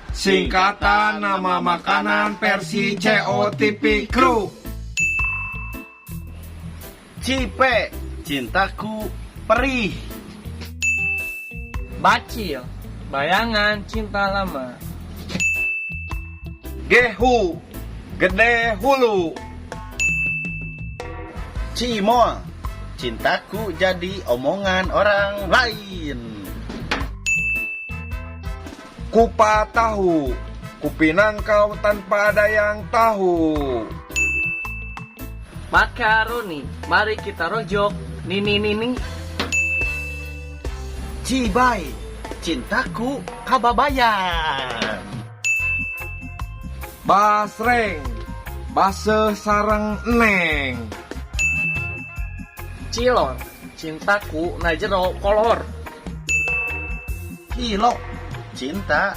Singkatan nama makanan versi COTP Crew. Cipe, cintaku perih. Bacil, bayangan cinta lama. Gehu, gede hulu. Cimoa, cintaku jadi omongan orang lain. Kupa tahu, kupinang kau tanpa ada yang tahu. Makaroni, mari kita rojok. Nini. Cibai, cintaku kababayan. Basreng, base sareng neng. Cilor, cintaku najero kolor. Kilo, cinta